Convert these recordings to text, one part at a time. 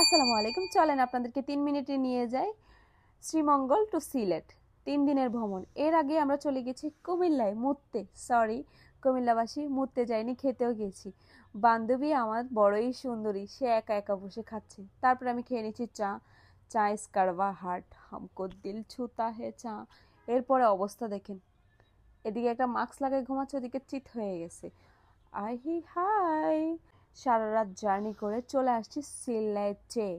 আসসালামু আলাইকুম। চলেন আপনাদেরকে 3 মিনিটে নিয়ে যাই শ্রীমঙ্গল টু সিলেট 3 দিনের ভ্রমণ। এর আগে আমরা চলে গেছি কুমিল্লায় মুততে। সরি, কুমিল্লাবাসী মুততে যায়নি, খেতেও গেছি। বান্ধবী আমার বড়ই সুন্দরী, সে একা একা বসে খাচ্ছে। তারপরে আমি খেয়ে নিচ্ছি চা। চা ইস কাড়বা হার্ট হামকো দিল ছুতা হে চা। এরপরে অবস্থা দেখেন, এদিকে একটা মাস্ক লাগাই ঘুমাচ্ছে, ওদিকে চিত হয়ে গেছে। আহি হাই, সারা রাত জার্নি করে চলে আসছি সিলেটে।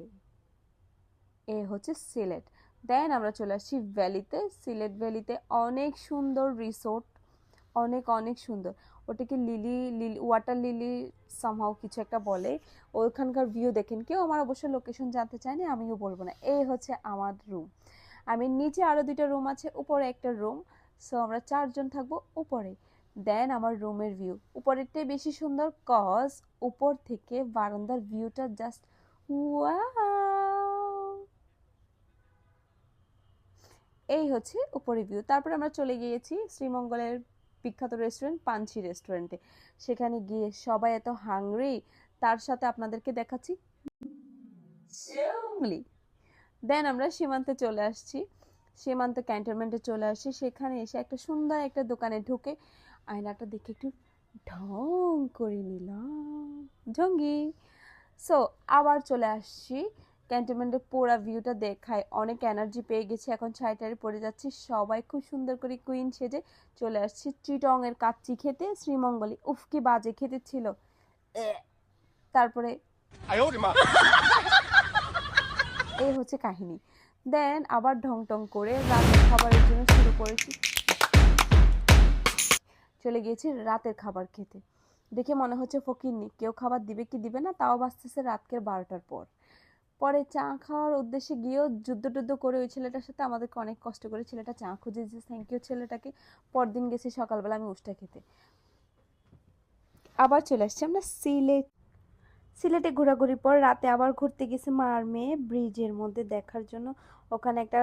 এ হচ্ছে সিলেট। দেন আমরা চলে আসছি ভ্যালিতে। সিলেট ভ্যালিতে অনেক সুন্দর রিসোর্ট, অনেক অনেক সুন্দর। ওটাকে lily lily water lily somehow কিছু একটা বলে। ওইখানকার ভিউ দেখেন। কেউ আমার অবশ্য লোকেশন জানতে চায়নি, আমিও বলবো না। এই হচ্ছে আমার রুম। আমি নিচে আরো 2টা রুম আছে, উপরে একটা রুম। সো আমরা 4 জন থাকবো উপরে। দেন আমার রুমের ভিউ উপরেরটাই বেশি সুন্দর, কজ উপর থেকে বারান্দার ভিউটা জাস্ট ওয়াও। এই হচ্ছে উপরের ভিউ। তারপর আমরা চলে গিয়েছি শ্রীমঙ্গলের বিখ্যাত রেস্টুরেন্ট পাঞ্চি রেস্টুরেন্টে। সেখানে গিয়ে সবাই এত হাংরি, তার সাথে আপনাদেরকে দেখাচ্ছি জঙ্গলি। দেন আমরা সীমান্তে চলে আসছি, সীমান্ত ক্যান্টনমেন্টে চলে আসছি। সেখানে এসে একটা সুন্দর একটা দোকানে ঢুকে আয়নাটা দেখে একটু ঢং করে নিলাম, ঢঙ্গি। সো আবার চলে আসছি ক্যান্টনমেন্টের পুরা ভিউটা দেখায় অনেক এনার্জি পেয়ে গেছি। এখন ছাইটারে পড়ে যাচ্ছি, সবাই খুব সুন্দর করে কুইন সেজে চলে আসছি চিটং এর কাচ্চি খেতে শ্রীমঙ্গলে। উফ কি বাজে খেতে ছিল। তারপরে এই হচ্ছে কাহিনী। দেন আবার ঢং টং করে রাতের খাবারের জন্য শুরু করেছি, চলে গিয়েছি রাতের খাবার খেতে। দেখে মনে হচ্ছে ফকিরনি, কেউ খাবার দিবে কি দিবে না, তাও বাঁচতেছে রাতকের 12টার পর। পরে চা খাওয়ার উদ্দেশ্যে গিয়েও যুদ্ধ টুদ্ধ করে ওই ছেলেটার সাথে আমাদেরকে অনেক কষ্ট করে ছেলেটা চা খুঁজে দিয়েছে, থ্যাংক ইউ ছেলেটাকে। পরদিন গেছি সকালবেলা আমি উষ্টা খেতে। আবার চলে আসছি আমরা সিলেট। সিলেটে ঘোরাঘুরির পর রাতে আবার ঘুরতে গেছি মার মেয়ে ব্রিজের মধ্যে দেখার জন্য। ওখানে একটা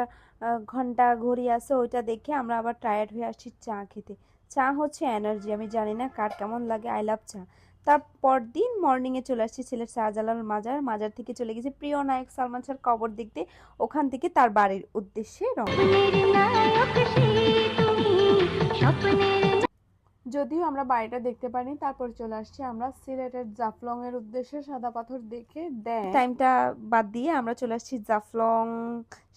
ঘন্টা ঘড়ি আছে, ওইটা দেখে আমরা আবার টায়ার্ড হয়ে আসছি চা খেতে। চা হচ্ছে এনার্জি, আমি জানি না কার কেমন লাগে, আই লাভ চা। তারপর দিন মর্নিংয়ে চলে আসছি সিলেট শাহজালাল মাজার। মাজার থেকে চলে গেছি প্রিয় নায়ক সালমান শাহর কবর দেখতে। ওখান থেকে তার বাড়ির উদ্দেশ্যে রওনা। যদিও আমরা বাড়িটা দেখতে পাইনি, তারপর চলে আসছি আমরা সিলেটের জাফলং এর উদ্দেশ্যে সাদা পাথর দেখে। দেন টাইমটা বাদ দিয়ে আমরা চলে আসছি জাফলং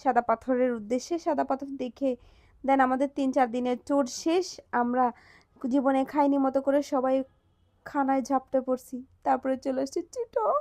সাদা পাথরের উদ্দেশ্যে। সাদা পাথর দেখে দেন আমাদের 3-4 দিনের ট্যুর শেষ। আমরা জীবনে খাইনি মতো করে সবাই খানায় ঝাপটে পড়ছি। তারপরে চলে আসছি চিটং।